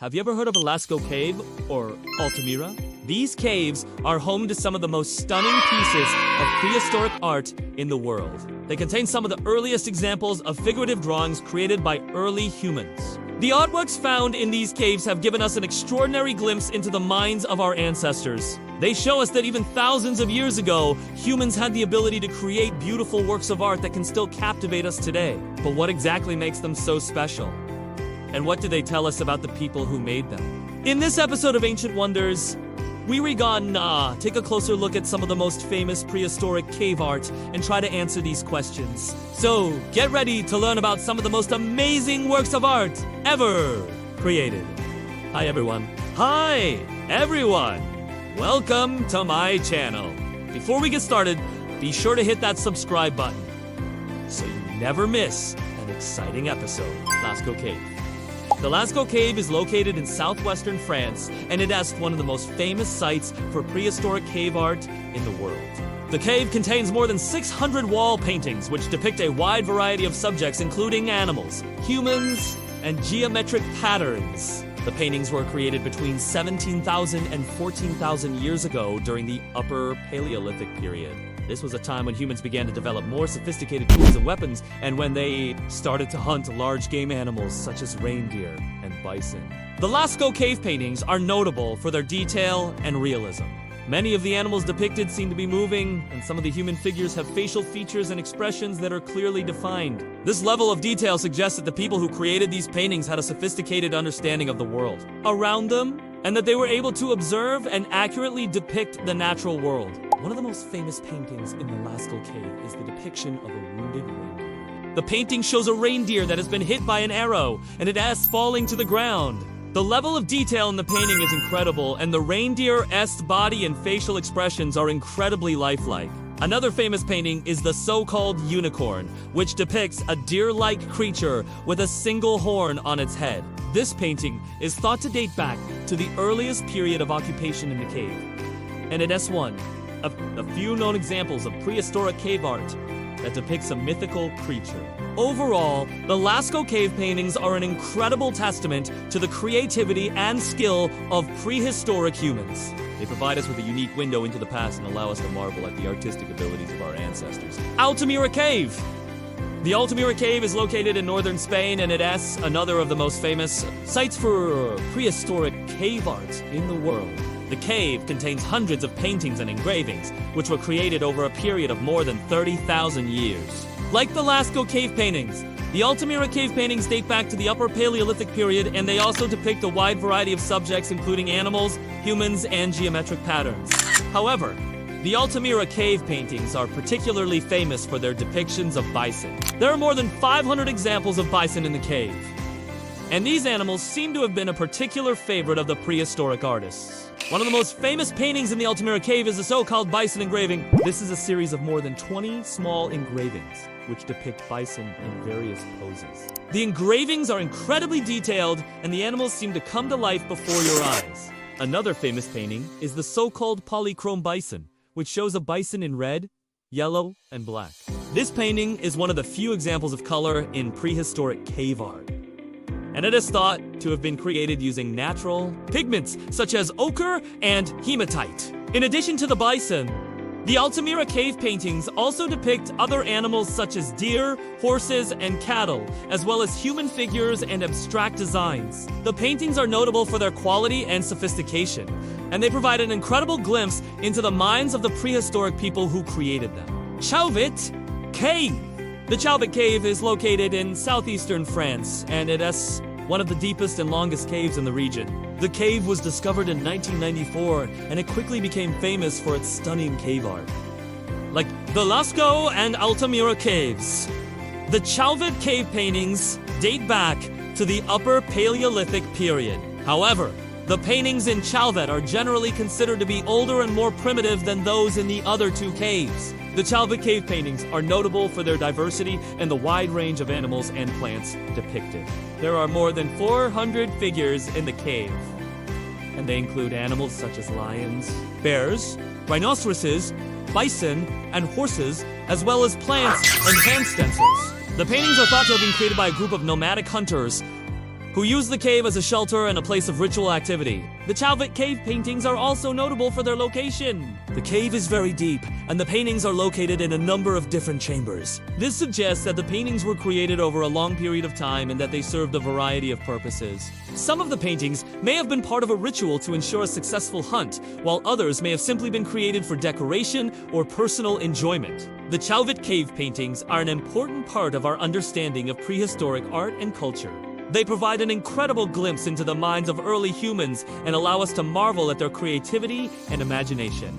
Have you ever heard of a Lascaux cave or Altamira? These caves are home to some of the most stunning pieces of prehistoric art in the world. They contain some of the earliest examples of figurative drawings created by early humans. The artworks found in these caves have given us an extraordinary glimpse into the minds of our ancestors. They show us that even thousands of years ago, humans had the ability to create beautiful works of art that can still captivate us today. But what exactly makes them so special? And what do they tell us about the people who made them? In this episode of Ancient Wonders, we take a closer look at some of the most famous prehistoric cave art and try to answer these questions. So, get ready to learn about some of the most amazing works of art ever created. Hi everyone. Welcome to my channel. Before we get started, be sure to hit that subscribe button so you never miss an exciting episode. Lascaux Cave. The Lascaux Cave is located in southwestern France, and it is one of the most famous sites for prehistoric cave art in the world. The cave contains more than 600 wall paintings, which depict a wide variety of subjects, including animals, humans, and geometric patterns. The paintings were created between 17,000 and 14,000 years ago during the Upper Paleolithic period. This was a time when humans began to develop more sophisticated tools and weapons, and when they started to hunt large game animals such as reindeer and bison. The Lascaux cave paintings are notable for their detail and realism. Many of the animals depicted seem to be moving, and some of the human figures have facial features and expressions that are clearly defined. This level of detail suggests that the people who created these paintings had a sophisticated understanding of the world around them, and that they were able to observe and accurately depict the natural world. One of the most famous paintings in the Lascaux cave is the depiction of a wounded reindeer. The painting shows a reindeer that has been hit by an arrow, and it is falling to the ground. The level of detail in the painting is incredible, and the reindeer-esque body and facial expressions are incredibly lifelike. Another famous painting is the so-called unicorn, which depicts a deer-like creature with a single horn on its head. This painting is thought to date back to the earliest period of occupation in the cave, and it is one of the few known examples of prehistoric cave art that depicts a mythical creature. Overall, the Lascaux cave paintings are an incredible testament to the creativity and skill of prehistoric humans. They provide us with a unique window into the past and allow us to marvel at the artistic abilities of our ancestors. Altamira Cave! The Altamira Cave is located in northern Spain, and it is another of the most famous sites for prehistoric cave art in the world. The cave contains hundreds of paintings and engravings, which were created over a period of more than 30,000 years. Like the Lascaux cave paintings, the Altamira cave paintings date back to the Upper Paleolithic period, and they also depict a wide variety of subjects, including animals, humans, and geometric patterns. However, the Altamira cave paintings are particularly famous for their depictions of bison. There are more than 500 examples of bison in the cave, and these animals seem to have been a particular favorite of the prehistoric artists. One of the most famous paintings in the Altamira cave is the so-called bison engraving. This is a series of more than 20 small engravings, which depict bison in various poses. The engravings are incredibly detailed, and the animals seem to come to life before your eyes. Another famous painting is the so-called polychrome bison, which shows a bison in red, yellow, and black. This painting is one of the few examples of color in prehistoric cave art, and it is thought to have been created using natural pigments such as ochre and hematite. In addition to the bison, the Altamira cave paintings also depict other animals such as deer, horses, and cattle, as well as human figures and abstract designs. The paintings are notable for their quality and sophistication, and they provide an incredible glimpse into the minds of the prehistoric people who created them. Chauvet Cave. The Chauvet Cave is located in southeastern France, and it is one of the deepest and longest caves in the region. The cave was discovered in 1994, and it quickly became famous for its stunning cave art. Like the Lascaux and Altamira caves, the Chauvet cave paintings date back to the Upper Paleolithic period. However, the paintings in Chauvet are generally considered to be older and more primitive than those in the other two caves. The Chauvet cave paintings are notable for their diversity and the wide range of animals and plants depicted. There are more than 400 figures in the cave, and they include animals such as lions, bears, rhinoceroses, bison, and horses, as well as plants and hand stencils. The paintings are thought to have been created by a group of nomadic hunters who used the cave as a shelter and a place of ritual activity. The Chauvet cave paintings are also notable for their location. The cave is very deep, and the paintings are located in a number of different chambers. This suggests that the paintings were created over a long period of time and that they served a variety of purposes. Some of the paintings may have been part of a ritual to ensure a successful hunt, while others may have simply been created for decoration or personal enjoyment. The Chauvet cave paintings are an important part of our understanding of prehistoric art and culture. They provide an incredible glimpse into the minds of early humans and allow us to marvel at their creativity and imagination.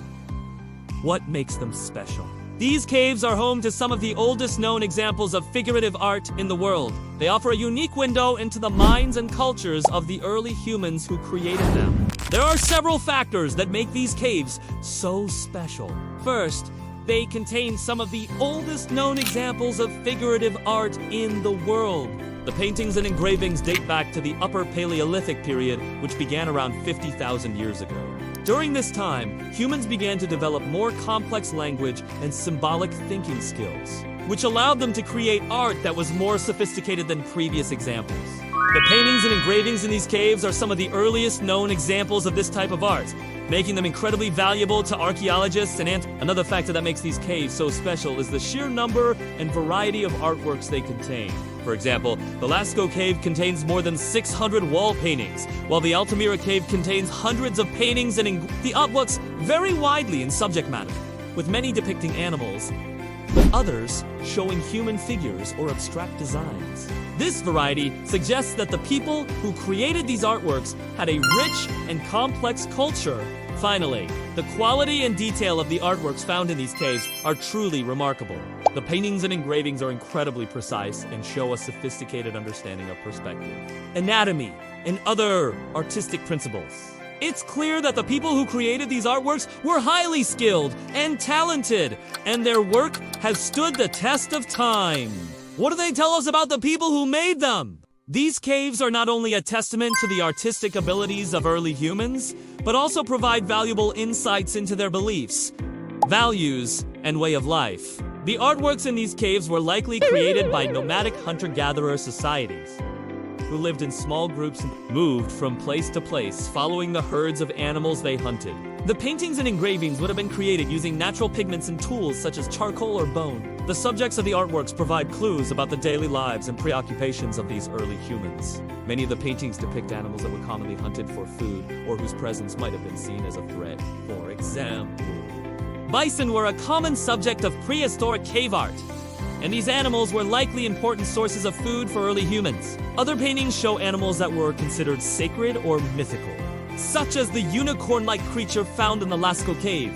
What makes them special? These caves are home to some of the oldest known examples of figurative art in the world. They offer a unique window into the minds and cultures of the early humans who created them. There are several factors that make these caves so special. First, they contain some of the oldest known examples of figurative art in the world. The paintings and engravings date back to the Upper Paleolithic period, which began around 50,000 years ago. During this time, humans began to develop more complex language and symbolic thinking skills, which allowed them to create art that was more sophisticated than previous examples. The paintings and engravings in these caves are some of the earliest known examples of this type of art, making them incredibly valuable to archaeologists and another factor that makes these caves so special is the sheer number and variety of artworks they contain. For example, the Lascaux cave contains more than 600 wall paintings, while the Altamira cave contains hundreds of paintings and the artworks vary widely in subject matter, with many depicting animals, but others showing human figures or abstract designs. This variety suggests that the people who created these artworks had a rich and complex culture. Finally, the quality and detail of the artworks found in these caves are truly remarkable. The paintings and engravings are incredibly precise and show a sophisticated understanding of perspective, anatomy, and other artistic principles. It's clear that the people who created these artworks were highly skilled and talented, and their work has stood the test of time. What do they tell us about the people who made them? These caves are not only a testament to the artistic abilities of early humans, but also provide valuable insights into their beliefs, values, and way of life. The artworks in these caves were likely created by nomadic hunter-gatherer societies, who lived in small groups and moved from place to place, following the herds of animals they hunted. The paintings and engravings would have been created using natural pigments and tools such as charcoal or bone. The subjects of the artworks provide clues about the daily lives and preoccupations of these early humans. Many of the paintings depict animals that were commonly hunted for food or whose presence might have been seen as a threat. For example, bison were a common subject of prehistoric cave art, and these animals were likely important sources of food for early humans. Other paintings show animals that were considered sacred or mythical, such as the unicorn-like creature found in the Lascaux cave.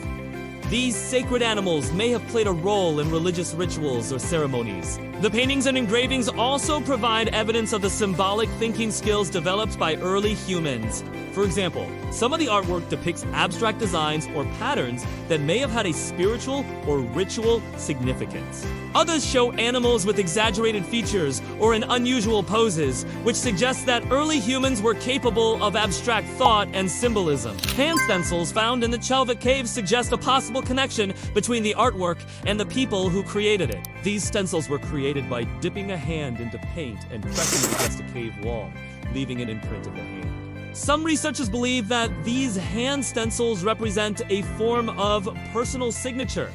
These sacred animals may have played a role in religious rituals or ceremonies. The paintings and engravings also provide evidence of the symbolic thinking skills developed by early humans. For example, some of the artwork depicts abstract designs or patterns that may have had a spiritual or ritual significance. Others show animals with exaggerated features or in unusual poses, which suggests that early humans were capable of abstract thought and symbolism. Hand stencils found in the Chauvet caves suggest a possible connection between the artwork and the people who created it. These stencils were created by dipping a hand into paint and pressing it against a cave wall, leaving an imprint of the hand. Some researchers believe that these hand stencils represent a form of personal signature,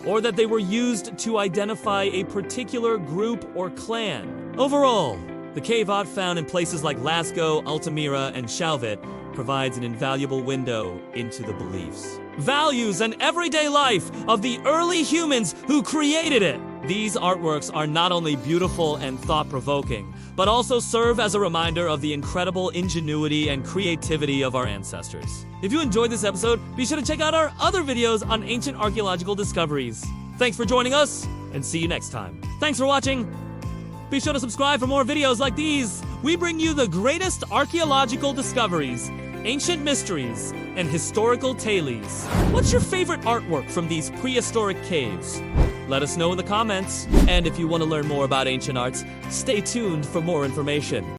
or that they were used to identify a particular group or clan. Overall, the cave art found in places like Lascaux, Altamira, and Chauvet provides an invaluable window into the beliefs, values, and everyday life of the early humans who created it. These artworks are not only beautiful and thought-provoking, but also serve as a reminder of the incredible ingenuity and creativity of our ancestors. If you enjoyed this episode, be sure to check out our other videos on ancient archaeological discoveries. Thanks for joining us, and see you next time. Thanks for watching. Be sure to subscribe for more videos like these. We bring you the greatest archaeological discoveries, ancient mysteries, and historical tales. What's your favorite artwork from these prehistoric caves? Let us know in the comments. And if you want to learn more about ancient arts, stay tuned for more information.